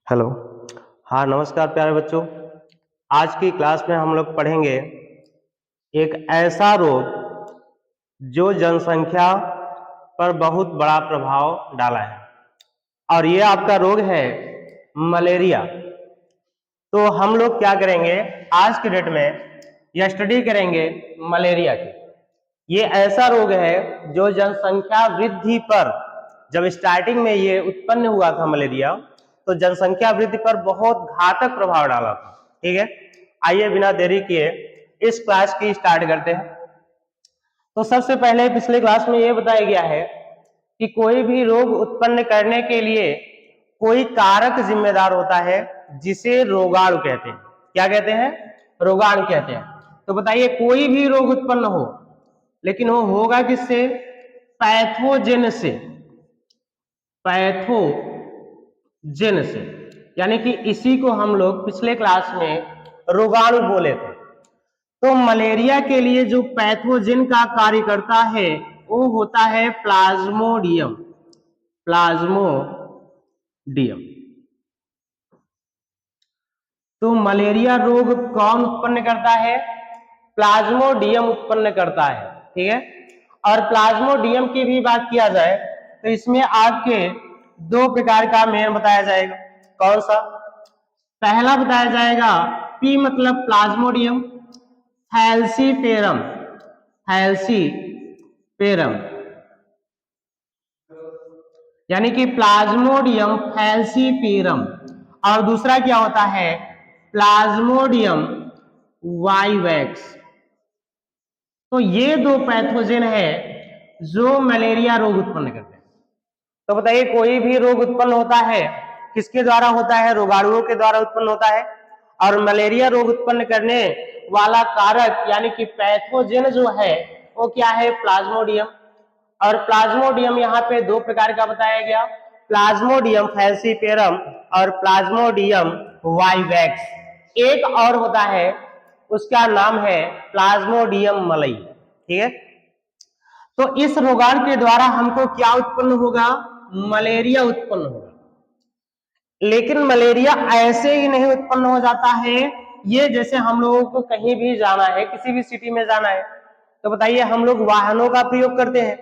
Hello. हाँ, नमस्कार प्यारे बच्चों। आज की क्लास में हम लोग पढ़ेंगे एक ऐसा रोग जो जनसंख्या पर बहुत बड़ा प्रभाव डाला है, और ये आपका रोग है मलेरिया। तो हम लोग क्या करेंगे आज के डेट में, यह स्टडी करेंगे मलेरिया की। ये ऐसा रोग है जो जनसंख्या वृद्धि पर, जब स्टार्टिंग में ये उत्पन्न हुआ था मलेरिया, तो जनसंख्या वृद्धि पर बहुत घातक प्रभाव डाला था। ठीक है, आइए बिना देरी किए इस क्लास की स्टार्ट करते हैं। तो सबसे पहले पिछले क्लास में ये बताया गया है कि कोई भी रोग उत्पन्न करने के लिए कोई कारक जिम्मेदार होता है जिसे रोगाणु कहते हैं। क्या कहते हैं? रोगाणु कहते हैं। तो बताइए, कोई भी रोग उत्पन्न हो, लेकिन वो होगा किससे? पैथोजेन से। पैथोजेन से, यानी कि इसी को हम लोग पिछले क्लास में रोगाणु बोले थे। तो मलेरिया के लिए जो पैथोजेन का कार्य करता है वो होता है प्लाज्मोडियम। प्लाज्मोडियम। तो मलेरिया रोग कौन उत्पन्न करता है? प्लाज्मोडियम उत्पन्न करता है। ठीक है, और प्लाज्मोडियम की भी बात किया जाए तो इसमें आपके दो प्रकार का मेन बताया जाएगा। कौन सा? पहला बताया जाएगा पी मतलब प्लाज्मोडियम फैल्सीपेरम। फैल्सीपेरम यानी कि प्लाज्मोडियम फैल्सीपेरम। और दूसरा क्या होता है? Plasmodium vivax. तो ये दो पैथोजेन है जो मलेरिया रोग उत्पन्न करते हैं। तो बताइए, कोई भी रोग उत्पन्न होता है किसके द्वारा होता है? रोगाणुओं के द्वारा उत्पन्न होता है। और मलेरिया रोग उत्पन्न करने वाला कारक यानी कि पैथोजेन जो है वो क्या है? प्लाज्मोडियम। और प्लाज्मोडियम यहाँ पे दो प्रकार का बताया गया, प्लाज्मोडियम फैल्सीपेरम और प्लाज्मोडियम वाइवैक्स। एक और होता है, उसका नाम है प्लाज्मोडियम मलई। ठीक है, तो इस रोगाणु के द्वारा हमको क्या उत्पन्न होगा? मलेरिया उत्पन्न होगा। लेकिन मलेरिया ऐसे ही नहीं उत्पन्न हो जाता है। ये जैसे हम लोगों को कहीं भी जाना है, किसी भी सिटी में जाना है, तो बताइए हम लोग वाहनों का प्रयोग करते हैं।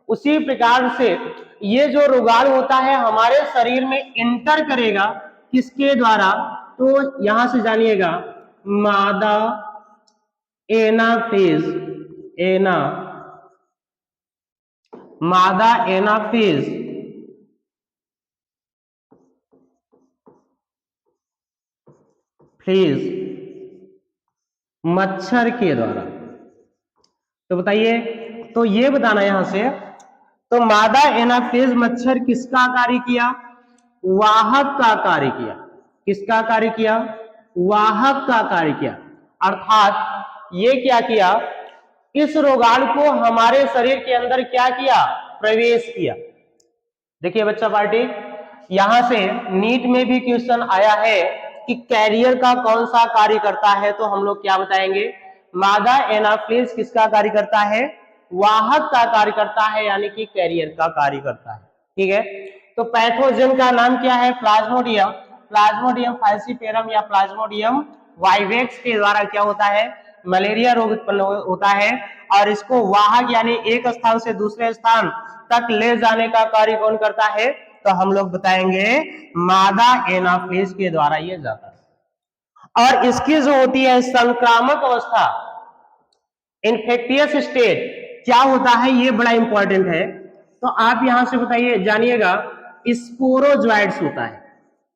उसी प्रकार से ये जो रोगाणु होता है हमारे शरीर में इंटर करेगा। किसके द्वारा? तो यहां से जानिएगा, मादा एनाफेज। मादा एनाफेज मच्छर के द्वारा। तो बताइए, तो ये बताना यहां से, तो मादा एनाफेज मच्छर किसका कार्य किया? वाहक का कार्य किया। किसका कार्य किया? वाहक का कार्य किया। अर्थात ये क्या किया? इस रोगाणु को हमारे शरीर के अंदर क्या किया? प्रवेश किया। देखिए बच्चा पार्टी, यहां से नीट में भी क्वेश्चन आया है कि कैरियर का कौन सा कार्य करता है, तो हम लोग क्या बताएंगे? मादा एनाफिलिस किसका कार्य करता है? वाहक का कार्य करता है, यानी कि कैरियर का कार्य करता है। ठीक है, तो पैथोजेन का नाम क्या है? प्लाज्मोडियम। प्लाज्मोडियम फैल्सीपेरम या प्लाज्मोडियम वाइवैक्स के द्वारा क्या होता है? मलेरिया रोग उत्पन्न होता है। और इसको वाहक यानी एक स्थान से दूसरे स्थान तक ले जाने का कार्य कौन करता है? तो हम लोग बताएंगे मादा एनाफिलिस के द्वारा ये जाता है। और इसकी जो होती है संक्रामक अवस्था, इन्फेक्टियस स्टेट, क्या होता है? ये बड़ा इंपॉर्टेंट है। तो आप यहां से बताइए, जानिएगा, स्पोरोजोइट्स होता है।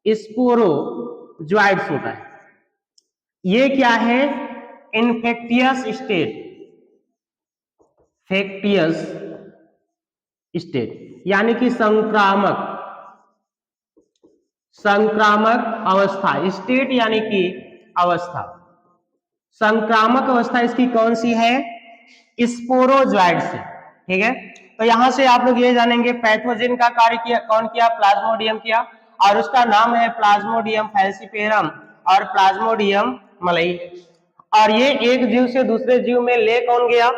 स्पोरोजोइट्स होता है। ये क्या है? Infectious state. फेक्टियस स्टेट यानी कि संक्रामक अवस्था। स्टेट यानी कि अवस्था। संक्रामक अवस्था इसकी कौन सी है? स्पोरोजोइट से। ठीक है, तो यहां से आप लोग ये जानेंगे पैथोजेन का कार्य किया कौन किया? प्लाज्मोडियम किया, और उसका नाम है प्लाज्मोडियम फैल्सीपेरम और प्लाज्मोडियम मलई। और ये एक जीव से दूसरे जीव में ले कौन गया?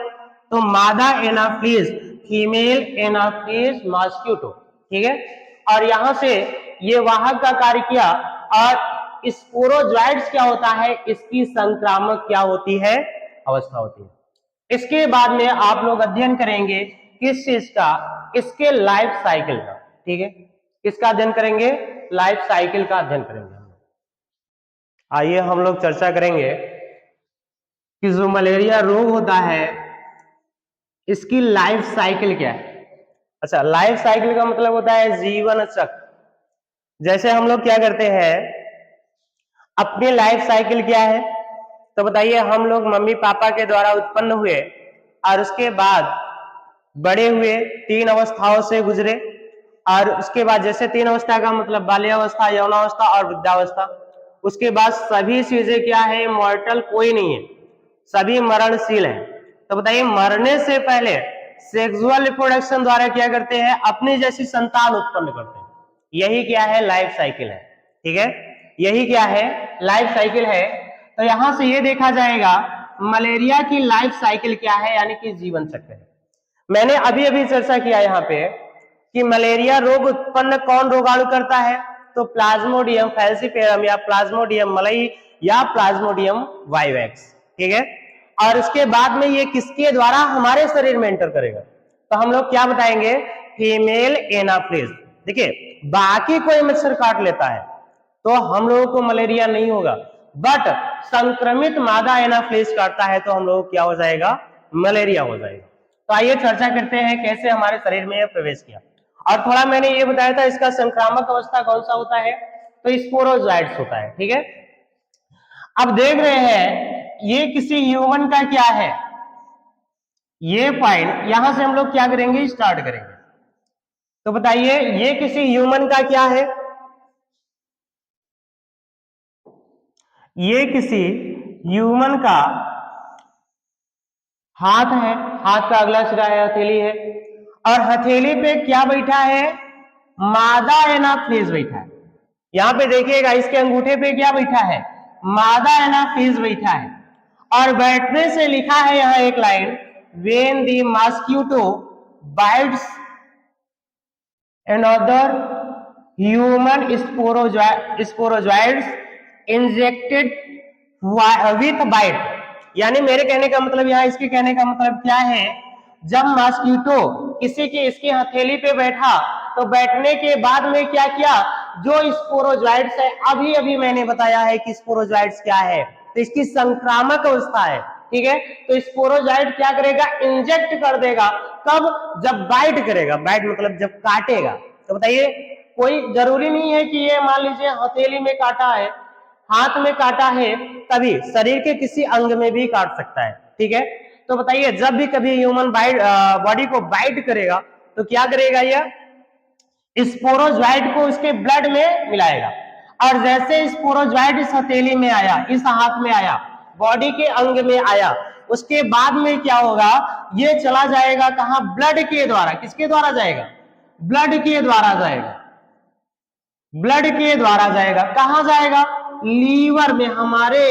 तो मादा एनाफिलिस, फीमेल एनाफिलिस मॉस्किटो। ठीक है, और यहां से ये वाहक का कार्य किया और स्पोरोजोइट्स क्या होता है, इसकी संक्रामक क्या होती है, अवस्था होती है। इसके बाद में आप लोग अध्ययन करेंगे किस चीज का, इसके लाइफ साइकिल का। ठीक है, किसका अध्ययन करेंगे, लाइफ साइकिल का अध्ययन करेंगे हम लोग। आइए हम लोग चर्चा करेंगे कि जो मलेरिया रोग होता है इसकी लाइफ साइकिल क्या है। अच्छा, लाइफ साइकिल का मतलब होता है जीवन चक्र। जैसे हम लोग क्या करते हैं, अपनी लाइफ साइकिल क्या है, तो बताइए, हम लोग मम्मी पापा के द्वारा उत्पन्न हुए और उसके बाद बड़े हुए, 3 अवस्थाओं से गुजरे, और उसके बाद जैसे 3 अवस्था का मतलब बाल्यावस्था, यौनावस्था और वृद्धावस्था। उसके बाद सभी चीजें क्या है, मॉर्टल कोई नहीं है, सभी मरणशील है। तो बताइए, मरने से पहले सेक्सुअल रिप्रोडक्शन द्वारा क्या करते हैं, अपनी जैसी संतान उत्पन्न करते हैं। यही क्या है, लाइफ साइकिल है। ठीक है, यही क्या है, लाइफ साइकिल है। तो यहां से ये देखा जाएगा मलेरिया की लाइफ साइकिल क्या है, यानी कि जीवन चक्र है। मैंने अभी अभी चर्चा किया यहाँ पे कि मलेरिया रोग उत्पन्न कौन रोगाणु करता है, तो प्लाज्मोडियम फैल्सीपेरम या प्लाज्मोडियम मलई या प्लाज्मोडियम वाइवैक्स। ठीक है, और उसके बाद में ये किसके द्वारा हमारे शरीर में एंटर करेगा, तो हम लोग क्या बताएंगे, फीमेल एनाफ्लिज। देखिए, बाकी कोई मच्छर काट लेता है तो हम लोगों को मलेरिया नहीं होगा, बट संक्रमित मादा एनाफ्लिज काटता है तो हम लोगों को क्या हो जाएगा, मलेरिया हो जाएगा। तो आइए चर्चा करते हैं कैसे हमारे शरीर में यह प्रवेश किया। और थोड़ा मैंने ये बताया था इसका संक्रामक अवस्था कौन सा होता है, तो स्पोरोजोइट्स होता है। ठीक है, अब देख रहे हैं ये किसी ह्यूमन का क्या है, ये पॉइंट यहां से हम लोग क्या करेंगे, स्टार्ट करेंगे। तो बताइए, ये किसी ह्यूमन का क्या है, ये किसी ह्यूमन का हाथ है, हाथ का अगला सिरा है, हथेली है, और हथेली पे क्या बैठा है, मादा एनाफ्लिज बैठा है। यहां पे देखिएगा इसके अंगूठे पे क्या बैठा है, मादा एनाफ्लिज बैठा है, और बैठने से लिखा है यहां एक line, when the mosquito bytes another human sporozoids injected with bite। यानी मेरे कहने का मतलब, यहाँ इसके कहने का मतलब क्या है, जब मॉस्किटो किसी की इसकी हथेली पे बैठा तो बैठने के बाद में क्या किया, जो स्पोरोजोइड्स है, अभी अभी मैंने बताया है कि स्पोरोजोइड्स क्या है, तो इसकी संक्रामक अवस्था है। ठीक है, तो स्पोरोजोइड क्या करेगा, इंजेक्ट कर देगा, कब, जब बाइट करेगा, बाइट मतलब जब काटेगा। तो बताइए, कोई जरूरी नहीं है कि ये मान लीजिए हथेली में काटा है, हाथ में काटा है, तभी शरीर के किसी अंग में भी काट सकता है। ठीक है, तो बताइए, जब भी कभी ह्यूमन बॉडी को बाइट करेगा तो क्या करेगा, यह स्पोरोजोइड को उसके ब्लड में मिलाएगा, और जैसे स्पोरोजोइड इस हथेली में आया, इस हाथ में आया, बॉडी के अंग में आया, उसके बाद में क्या होगा, ये चला जाएगा कहां, ब्लड के द्वारा। किसके द्वारा जाएगा, ब्लड के द्वारा जाएगा, ब्लड के द्वारा जाएगा, कहां जाएगा, लीवर में, हमारे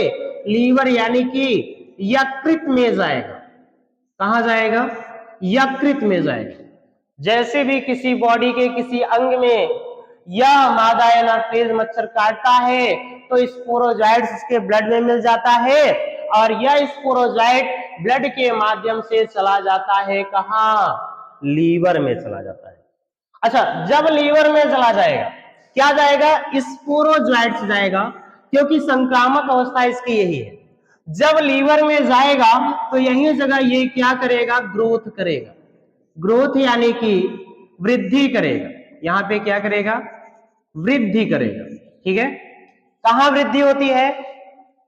लीवर यानी कि यकृत में जाएगा। कहां जाएगा, यकृत में जाएगा। जैसे भी किसी बॉडी के किसी अंग में यह मादा एनाफ्लिज मच्छर काटता है तो स्पोरोजोइड्स इसके ब्लड में मिल जाता है, और यह स्पोरोजोइड ब्लड के माध्यम से चला जाता है, कहां, लीवर में चला जाता है। अच्छा, जब लीवर में चला जाएगा, क्या जाएगा, स्पोरोजोइड्स जाएगा, क्योंकि संक्रामक अवस्था इसकी यही है। जब लीवर में जाएगा तो यही जगह ये क्या करेगा, ग्रोथ करेगा, ग्रोथ यानी कि वृद्धि करेगा। यहां पे क्या करेगा, वृद्धि करेगा। ठीक है, कहां वृद्धि होती है,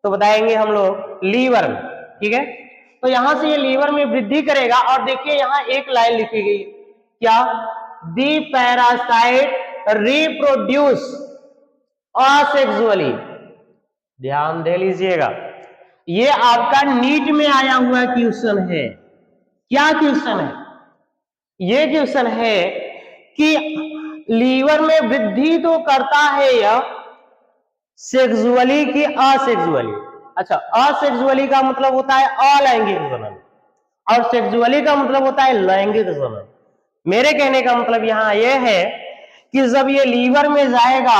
तो बताएंगे हम लोग, लीवर में। ठीक है, तो यहां से ये लीवर में वृद्धि करेगा, और देखिए यहां एक लाइन लिखी गई, क्या, दी पैरासाइट रिप्रोड्यूस असेक्सुअली। ध्यान दे लीजिएगा, ये आपका नीट में आया हुआ क्वेश्चन है। क्या क्वेश्चन है, ये क्वेश्चन है कि लीवर में वृद्धि तो करता है यह सेक्सुअली की असेक्सुअली। अच्छा, असेक्सुअली का मतलब होता है अलैंगिक जनन, और सेक्सुअली का मतलब होता है लैंगिक जनन। मेरे कहने का मतलब यहां यह है कि जब ये लीवर में जाएगा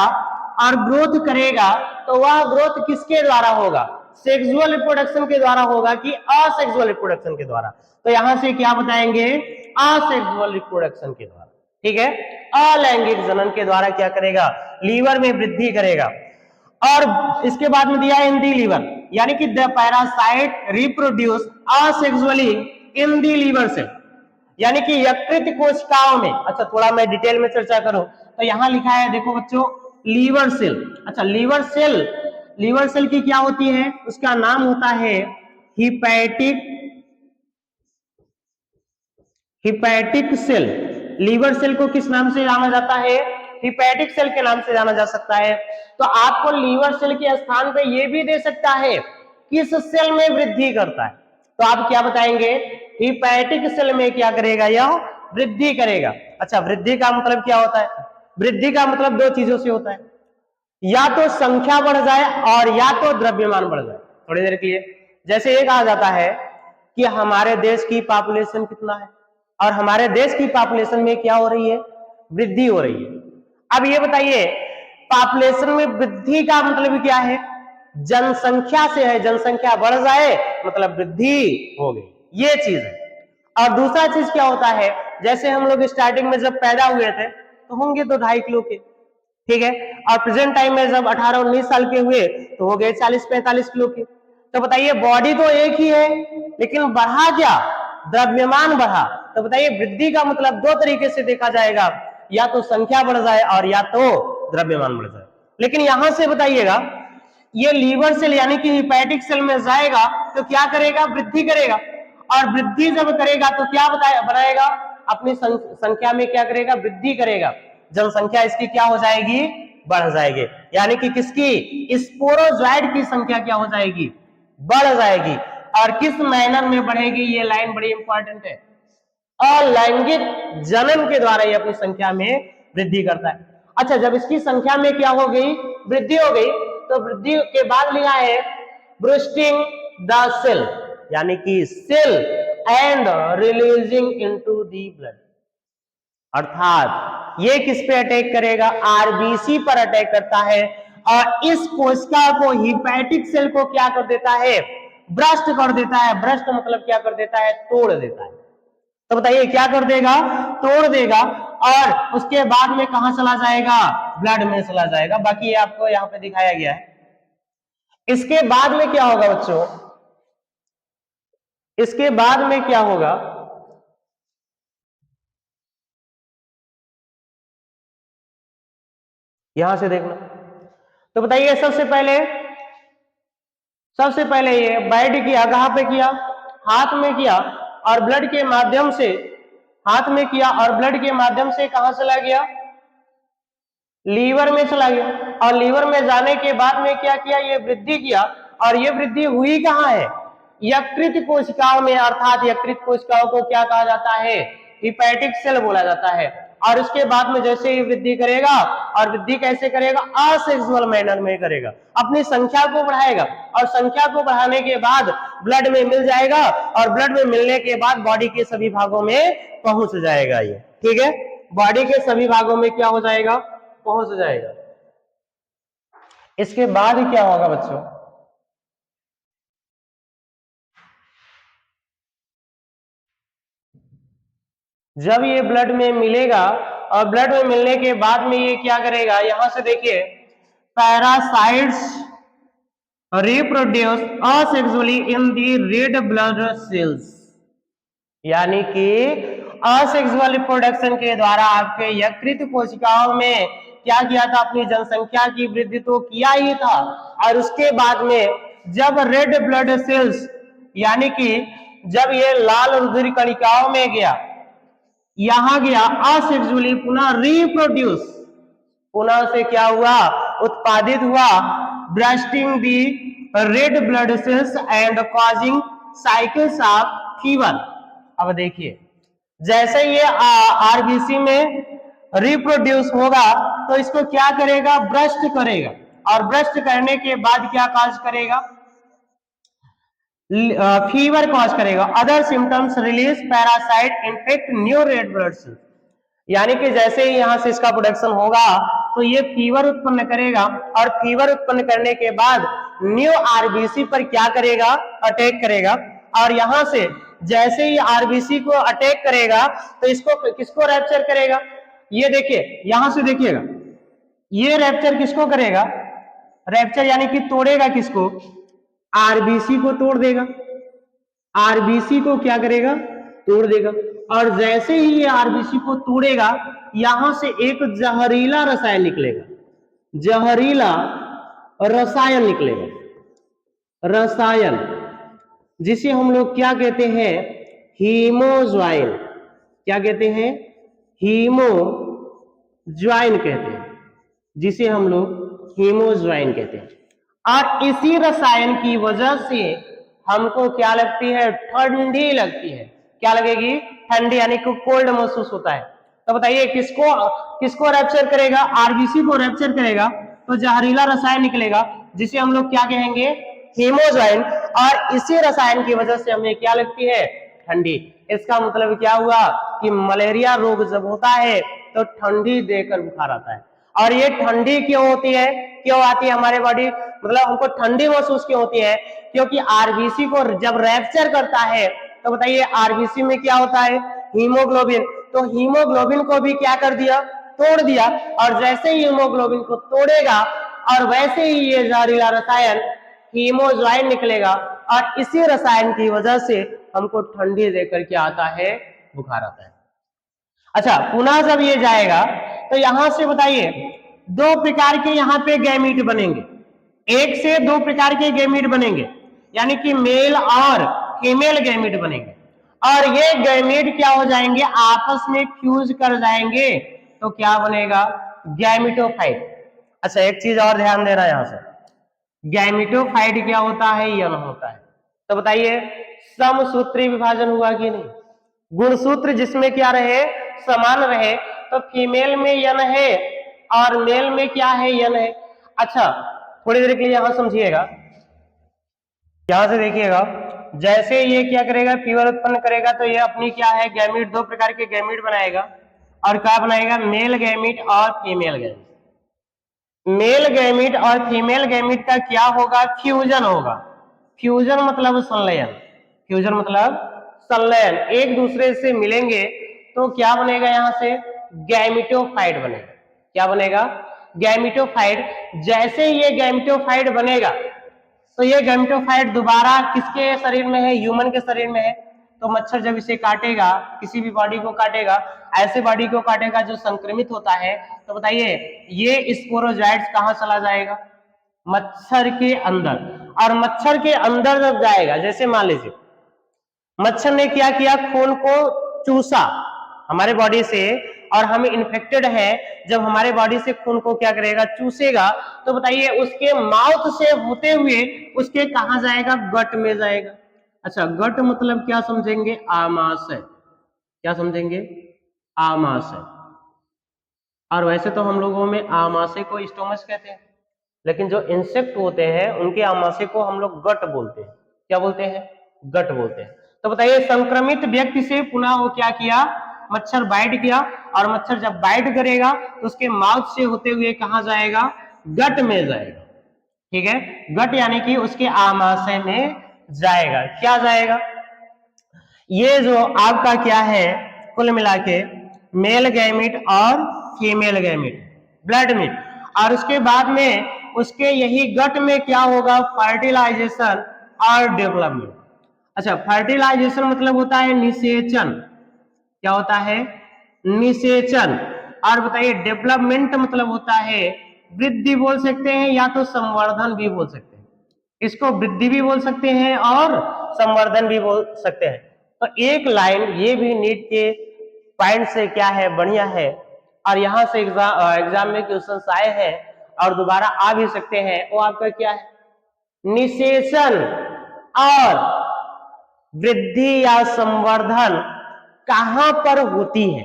और ग्रोथ करेगा तो वह ग्रोथ किसके द्वारा होगा, सेक्सुअल रिप्रोडक्शन के द्वारा होगा कि असेक्सुअल रिप्रोडक्शन के द्वारा। तो यहां से क्या बताएंगे, असेक्सुअल रिप्रोडक्शन के द्वारा, ठीक है, अलैंगिक जनन के द्वारा क्या करेगा, लीवर में वृद्धि करेगा। और इसके बाद में दिया है इन दी लीवर, यानी कि the parasite reproduce asexually in the liver cell, यानी कि यकृत कोशिकाओं में। अच्छा थोड़ा मैं डिटेल में चर्चा करूं तो यहां लिखा है, देखो बच्चों, लीवर सेल। अच्छा लीवर सेल की क्या होती है, उसका नाम होता है हिपैटिक सेल। लीवर सेल को किस नाम से जाना जाता है, हिपैटिक सेल के नाम से जाना जा सकता है। तो आपको लीवर सेल के स्थान पे ये भी दे सकता है किस सेल में वृद्धि करता है, तो आप क्या बताएंगे, हिपैटिक सेल में क्या करेगा, यह वृद्धि करेगा। अच्छा वृद्धि का मतलब क्या होता है, वृद्धि का मतलब दो चीजों से होता है, या तो संख्या बढ़ जाए और या तो द्रव्यमान बढ़ जाए। थोड़ी देर के लिए जैसे ये कहा जाता है कि हमारे देश की पॉपुलेशन कितना है और हमारे देश की पॉपुलेशन में क्या हो रही है, वृद्धि हो रही है। अब ये बताइए पॉपुलेशन में वृद्धि का मतलब क्या है, जनसंख्या से है, जनसंख्या बढ़ जाए मतलब वृद्धि हो गई, ये चीज है। और दूसरा चीज क्या होता है, जैसे हम लोग स्टार्टिंग में जब पैदा हुए थे तो होंगे तो 2.5 किलो के, ठीक है, और प्रेजेंट टाइम में जब 18-19 साल के हुए तो हो गए 40-45 किलो के। तो बताइए बॉडी तो एक ही है लेकिन बढ़ा क्या, द्रव्यमान बढ़ा। तो बताइए वृद्धि का मतलब दो तरीके से देखा जाएगा, या तो संख्या बढ़ जाए और या तो द्रव्यमान बढ़ जाए। लेकिन यहां से बताइएगा ये लीवर सेल यानी कि हिपैटिक सेल में जाएगा तो क्या करेगा, वृद्धि करेगा, और वृद्धि जब करेगा तो क्या बनाएगा, अपनी संख्या में क्या करेगा, वृद्धि करेगा, जनसंख्या इसकी क्या हो जाएगी, बढ़ जाएगी, यानी कि किसकी, स्पोरोजॉइड की संख्या क्या हो जाएगी, बढ़ जाएगी। और किस मैनर में बढ़ेगी, ये लाइन बड़ी इंपॉर्टेंट है, अलैंगिक जनन के द्वारा ये अपनी संख्या में वृद्धि करता है। अच्छा जब इसकी संख्या में क्या हो गई, वृद्धि हो गई, तो वृद्धि के बाद लिखा है ब्रूस्टिंग द सेल, यानी कि cell and releasing into the blood, अर्थात ये किस पे अटैक करेगा, आरबीसी पर अटैक करता है और इस कोशिका को, हिपैटिक सेल को क्या कर देता है, भ्रष्ट कर देता है। भ्रष्ट मतलब क्या कर देता है, तोड़ देता है। तो बताइए क्या कर देगा, तोड़ देगा, और उसके बाद में कहां चला जाएगा, ब्लड में चला जाएगा। बाकी ये आपको यहां पे दिखाया गया है। इसके बाद में क्या होगा बच्चों, इसके बाद में क्या होगा, यहां से देखना। तो बताइए सबसे पहले ये बाइट किया, कहां पे किया, हाथ में किया, और ब्लड के माध्यम से, हाथ में किया और ब्लड के माध्यम से कहां चला गया, लीवर में चला गया। और लीवर में जाने के बाद में क्या किया, ये वृद्धि किया, और ये वृद्धि हुई कहां है, यकृत कोशिकाओं में, अर्थात यकृत कोशिकाओं को क्या कहा जाता है, हिपैटिक सेल बोला जाता है। और उसके बाद में जैसे ही वृद्धि करेगा, और वृद्धि कैसे करेगा, असेक्सुअल मैनर में करेगा, अपनी संख्या को बढ़ाएगा, और संख्या को बढ़ाने के बाद ब्लड में मिल जाएगा, और ब्लड में मिलने के बाद बॉडी के सभी भागों में पहुंच जाएगा ये, ठीक है, बॉडी के सभी भागों में क्या हो जाएगा, पहुंच जाएगा। इसके बाद क्या होगा बच्चों, जब ये ब्लड में मिलेगा, और ब्लड में मिलने के बाद में ये क्या करेगा, यहां से देखिए, parasites reproduce asexually in the red blood cells, यानी कि असेक्सुअल रिप्रोडक्शन के द्वारा आपके यकृत कोशिकाओं में क्या किया था, अपनी जनसंख्या की वृद्धि तो किया ही था, और उसके बाद में जब रेड ब्लड सेल्स, यानी कि जब ये लाल रुधिर कणिकाओं में गया, यहां गया असेक्सुअली, पुनः रिप्रोड्यूस, पुनः से क्या हुआ, उत्पादित हुआ, bursting the red blood cells and causing cycles of fever. अब देखिए जैसे ये आरबीसी में रिप्रोड्यूस होगा तो इसको क्या करेगा, ब्रस्ट करेगा, और ब्रस्ट करने के बाद क्या काज करेगा, फीवर कॉज करेगा। Other symptoms release parasite infect new red blood cells, यानी कि जैसे ही यहां से इसका प्रोडक्शन होगा तो ये फीवर उत्पन्न करेगा, और फीवर उत्पन्न करने के बाद न्यू आरबीसी पर क्या करेगा, अटैक करेगा। और यहां से जैसे ही आरबीसी को अटैक करेगा तो इसको किसको रैप्चर करेगा, ये देखिए यहां से देखिएगा, ये रैप्चर किसको करेगा, रैप्चर यानी कि तोड़ेगा किसको, आरबीसी को तोड़ देगा, आरबीसी को क्या करेगा, तोड़ देगा। और जैसे ही ये आरबीसी को तोड़ेगा यहां से एक जहरीला रसायन निकलेगा, जहरीला रसायन निकलेगा, रसायन जिसे हम लोग क्या कहते हैं, हीमोज्वाइन। क्या कहते हैं, हीमोज्वाइन कहते हैं, जिसे हम लोग हीमोज्वाइन कहते हैं। और इसी रसायन की वजह से हमको क्या लगती है, ठंडी लगती है। क्या लगेगी, ठंडी, यानी कि कोल्ड महसूस होता है। तो बताइए किसको किसको रैप्चर करेगा, आरबीसी को रैप्चर करेगा, तो जहरीला रसायन निकलेगा जिसे हम लोग क्या कहेंगे, हीमोज्वाइन। और इसी रसायन की वजह से हमें क्या लगती है, ठंडी। इसका मतलब क्या हुआ कि मलेरिया रोग जब होता है तो ठंडी देकर बुखार आता है। और ये ठंडी क्यों होती है, क्यों आती है हमारे बॉडी, मतलब हमको ठंडी महसूस क्यों होती है, क्योंकि आरबीसी को जब रैप्चर करता है तो बताइए आरबीसी में क्या होता है, हीमोग्लोबिन। तो हीमोग्लोबिन को भी क्या कर दिया, तोड़ दिया। और जैसे ही हीमोग्लोबिन को तोड़ेगा और वैसे ही ये जहरीला रसायन हीमोज्वाइन निकलेगा, और इसी रसायन की वजह से हमको ठंडी देकर क्या आता है, बुखार आता है। अच्छा, पुनः जब ये जाएगा तो यहां से बताइए दो प्रकार के यहाँ पे गैमीट बनेंगे, एक से दो प्रकार के गैमीट बनेंगे, यानी कि मेल और फीमेल गैमीट बनेंगे। और ये गैमीट क्या हो जाएंगे, आपस में फ्यूज कर जाएंगे, तो क्या बनेगा, गैमिटोफाइट। अच्छा, एक चीज और ध्यान देना यहां से, गैमिटोफाइट क्या होता है, यन होता है। तो बताइए समसूत्री विभाजन हुआ कि नहीं, गुणसूत्र जिसमें क्या रहे, समान रहे। तो फीमेल में यन है और मेल में क्या है, यन है। अच्छा, थोड़ी देर के लिए यहां समझिएगा, यहां से देखिएगा, जैसे ये क्या करेगा, फीवर उत्पन्न करेगा, तो ये अपनी क्या है, गैमीट, दो प्रकार के गैमीट बनाएगा। और क्या बनाएगा, मेल गैमीट और फीमेल गैमीट। मेल गैमीट और फीमेल गैमीट का क्या होगा, फ्यूजन होगा। फ्यूजन मतलब संलयन, फ्यूजन मतलब संलयन, एक दूसरे से मिलेंगे तो क्या बनेगा, यहां से गैमिटोफाइट बनेगा। क्या बनेगा, गैमिटोफाइट। जैसे ये गैमिटोफाइट बनेगा तो ये गैमिटोफाइट दोबारा किसके शरीर में है, ह्यूमन के शरीर में है। तो मच्छर जब इसे काटेगा, किसी भी बॉडी को काटेगा, ऐसे बॉडी को काटेगा जो संक्रमित होता है, तो बताइए ये स्पोरोजाइट्स कहां चला जाएगा, मच्छर के अंदर। और मच्छर के अंदर जब जाएगा, जैसे मान लीजिए मच्छर ने क्या किया, खून को चूसा हमारे बॉडी से, और हम इन्फेक्टेड हैं, जब हमारे बॉडी से खून को क्या करेगा, चूसेगा, तो बताइए उसके माउथ से होते हुए उसके कहां जाएगा, गट में जाएगा। अच्छा, गट मतलब क्या समझेंगे, आमाशय। क्या समझेंगे, आमाशय। और वैसे तो हम लोगों में आमाशय को स्टोमच कहते हैं, लेकिन जो इंसेक्ट होते हैं उनके आमाशय को हम लोग गट बोलते हैं। क्या बोलते हैं, गट बोलते हैं। तो बताइए संक्रमित व्यक्ति से पुनः वो क्या किया, मच्छर बाइट किया, और मच्छर जब बाइट करेगा तो उसके माउथ से होते हुए कहां जाएगा, गट में जाएगा। ठीक है, गट यानी कि उसके आमाशय में जाएगा। क्या जाएगा, ये जो आपका क्या है, कुल मिला के मेल गैमिट और फीमेल गैमिट, ब्लड मीट। और उसके बाद में उसके यही गट में क्या होगा, फर्टिलाइजेशन और डेवलपमेंट। अच्छा, फर्टिलाइजेशन मतलब होता है निषेचन। क्या होता है, निषेचन। और बताइए डेवलपमेंट मतलब होता है वृद्धि बोल सकते हैं, या तो संवर्धन भी बोल सकते हैं। इसको वृद्धि भी बोल सकते हैं और संवर्धन भी बोल सकते हैं। तो एक लाइन ये भी नीट के पॉइंट से क्या है, बढ़िया है। और यहां से एग्जाम में क्वेश्चंस आए हैं और दोबारा आ भी सकते हैं। वो आपका क्या है, निषेचन और वृद्धि या संवर्धन कहां पर होती है,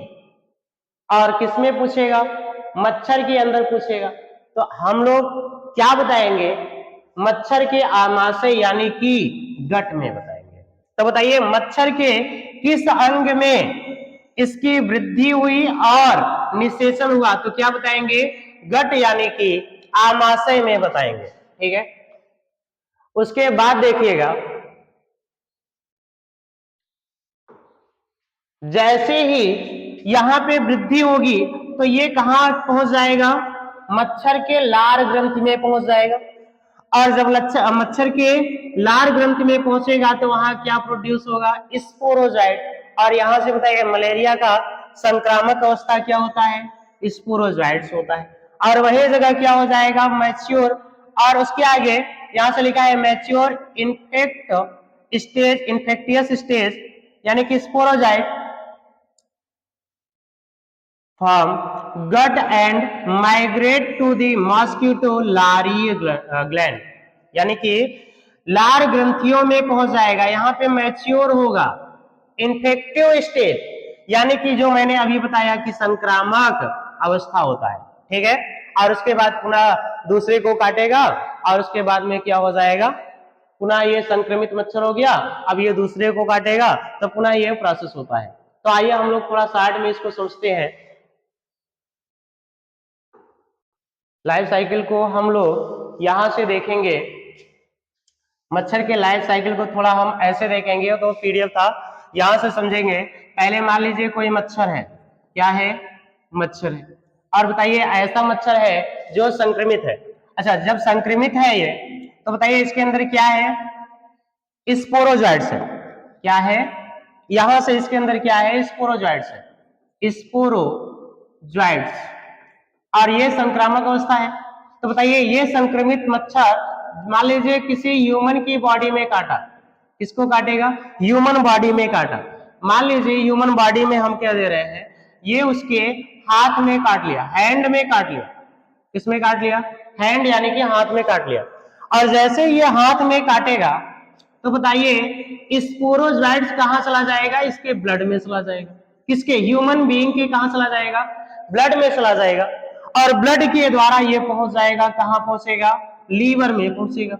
और किसमें पूछेगा, मच्छर के अंदर पूछेगा। तो हम लोग क्या बताएंगे, मच्छर के आमाशय यानी कि गट में बताएंगे। तो बताइए मच्छर के किस अंग में इसकी वृद्धि हुई और निषेचन हुआ, तो क्या बताएंगे, गट यानी कि आमाशय में बताएंगे, ठीक है। उसके बाद देखिएगा, जैसे ही यहां पे वृद्धि होगी तो ये कहां पहुंच जाएगा, मच्छर के लार ग्रंथि में पहुंच जाएगा। और जब मच्छर के लार ग्रंथि में पहुंचेगा तो वहां क्या प्रोड्यूस होगा, स्पोरोजाइट। और यहां से बताइए मलेरिया का संक्रामक अवस्था क्या होता है, स्पोरोजाइट्स होता है। और वही जगह क्या हो जाएगा, मैच्योर। और उसके आगे यहां से लिखा है mature infect stage, infectious stage, यानी कि sporozoite from gut and migrate to the mosquito larvae gland, यानी कि लार ग्रंथियों में पहुंच जाएगा, यहां पे मैच्योर होगा। इन्फेक्टिव स्टेज यानी कि जो मैंने अभी बताया कि संक्रामक अवस्था होता है, ठीक है। और उसके बाद पुनः दूसरे को काटेगा और उसके बाद में क्या हो जाएगा, पुनः ये संक्रमित मच्छर हो गया, अब ये दूसरे को काटेगा तो पुनः ये प्रोसेस होता है। तो आइए हम लोग थोड़ा शार्ट में इसको समझते हैं। लाइफ साइकिल को हम लोग यहां से देखेंगे, मच्छर के लाइफ साइकिल को थोड़ा हम ऐसे देखेंगे, तो पीडीएफ था यहां से समझेंगे। पहले मान लीजिए कोई मच्छर है, क्या है, मच्छर है। और बताइए ऐसा मच्छर है जो संक्रमित है। अच्छा, जब संक्रमित है ये, तो बताइए इसके अंदर क्या है, स्पोरोजोइट्स है। क्या है, यहां से इसके अंदर क्या है, स्पोरोजोइट्स है, स्पोरोजोइट्स। और ये संक्रामक अवस्था है। तो बताइए ये संक्रमित मच्छर मान लीजिए किसी ह्यूमन की बॉडी में काटा, किसको काटेगा, ह्यूमन बॉडी में काटा। मान लीजिए ह्यूमन बॉडी में हम क्या दे रहे हैं, ये उसके हाथ में काट लिया, हैंड में काट लिया। किसमें काट लिया, हैंड यानी कि हाथ में काट लिया। और जैसे ये हाथ में काटेगा तो बताइए स्पोरोजोइट्स कहां चला जाएगा, इसके ब्लड में चला जाएगा। किसके, ह्यूमन बीइंग के कहां चला जाएगा, ब्लड में चला जाएगा। और ब्लड के द्वारा ये पहुंच जाएगा, कहां पहुंचेगा, लीवर में पहुंचेगा।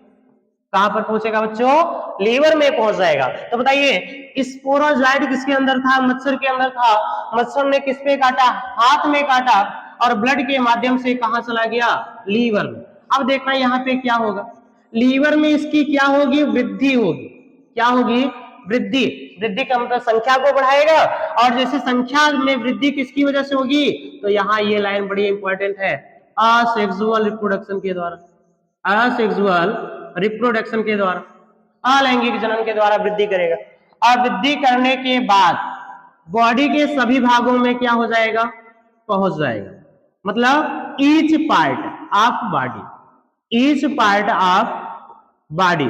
कहां पर पहुंचेगा बच्चों, लीवर में पहुंच जाएगा। तो बताइए स्पोरोजोइट किसके अंदर था, मच्छर के अंदर था। मच्छर ने किस पे काटा, हाथ में काटा, और ब्लड के माध्यम से कहां चला गया, लीवर में। अब देखना यहाँ पे क्या होगा, लीवर में इसकी क्या होगी, वृद्धि होगी। क्या होगी, वृद्धि। वृद्धि का मतलब संख्या को बढ़ाएगा। और जैसे संख्या में वृद्धि किसकी वजह से होगी, तो यहाँ ये लाइन बड़ी इंपॉर्टेंट है, असेक्सुअल रिप्रोडक्शन के द्वारा। असेक्सुअल रिप्रोडक्शन के द्वारा, अलैंगिक जनन के द्वारा वृद्धि करेगा। और वृद्धि करने के बाद बॉडी के सभी भागों में क्या हो जाएगा, पहुंच जाएगा। मतलब each part of body, each part of body,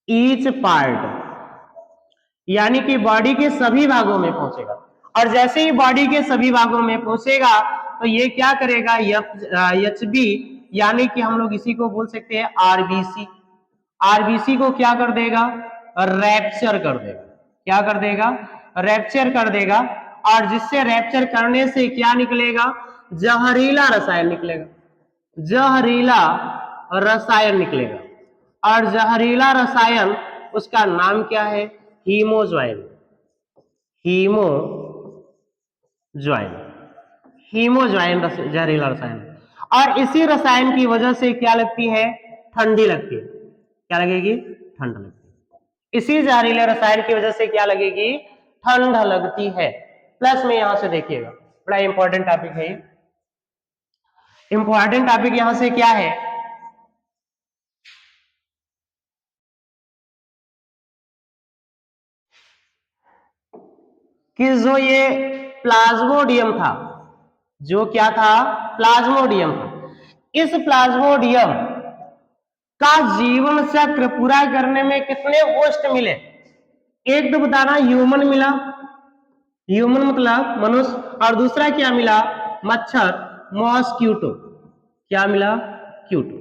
each part यानी कि बॉडी के सभी भागों में पहुंचेगा। और जैसे ही बॉडी के सभी भागों में पहुंचेगा तो ये क्या करेगा, एचबी यानी कि हम लोग इसी को बोल सकते हैं आरबीसी। आरबीसी को क्या कर देगा, रैप्चर कर देगा। क्या कर देगा, रैप्चर कर देगा। और जिससे रैप्चर करने से क्या निकलेगा, जहरीला रसायन निकलेगा, जहरीला रसायन निकलेगा। और जहरीला रसायन उसका नाम क्या है, हीमोज्वाइन, हीमोज्वाइन, हीमोज्वाइन जहरीला रसायन। और इसी रसायन की वजह से क्या लगती है, ठंडी लगती है। क्या लगेगी, ठंड लगती है। इसी जहरीले रसायन की वजह से क्या लगेगी, ठंड लगती है। प्लस में यहां से देखिएगा, बड़ा इंपॉर्टेंट टॉपिक है ये। इंपॉर्टेंट टॉपिक यहां से क्या है, कि जो ये प्लाज्मोडियम था, जो क्या था, प्लाज्मोडियम था। इस प्लाज्मोडियम का जीवन चक्र पूरा करने में कितने होस्ट मिले, एक तो बताना ह्यूमन मिला, ह्यूमन मतलब मनुष्य, और दूसरा क्या मिला, मच्छर, मॉस्क्यूटो। क्या मिला, क्यूटो।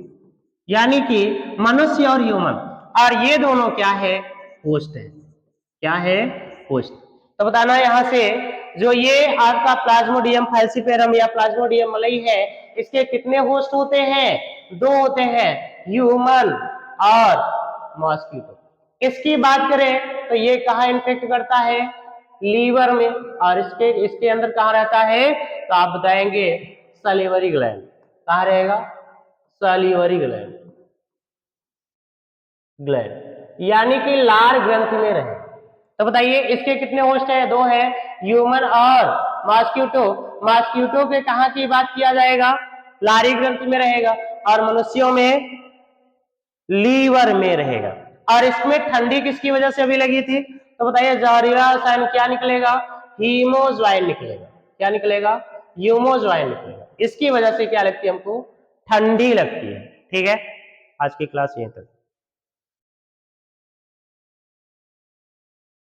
यानी कि मनुष्य और ह्यूमन, और ये दोनों क्या है, होस्ट है। क्या है, होस्ट। तो बताना यहां से जो ये आपका प्लाज्मोडियम फैल्सीपेरम या प्लाज्मोडियम मलई है, इसके कितने होस्ट होते हैं, दो होते हैं, ह्यूमन और मॉस्क्यूटो। इसकी बात करें तो ये कहां इन्फेक्ट करता है, लीवर में, और इसके अंदर कहाँ रहता है, तो आप बताएंगे सलिवरी ग्लैंड। कहाँ रहेगा, सलिवरी ग्लैंड, यानी कि लार ग्रंथि में रहे। तो बताइए इसके कितने होस्ट है, 2 है, ह्यूमन और मॉस्क्यूटो। मॉस्क्यूटो के कहाँ की बात किया जाएगा, लारी ग्रंथि में रहेगा, और मनुष्यों में लीवर में रहेगा। और इसमें ठंडी किसकी वजह से अभी लगी थी, तो बताइए जहरीला रसायन क्या निकलेगा, हीमोज्वाइन निकलेगा। क्या निकलेगा, ह्यूमोज्वाइन निकलेगा। इसकी वजह से क्या लगती है हमको, ठंडी लगती है। ठीक है, आज की क्लास यहीं तक।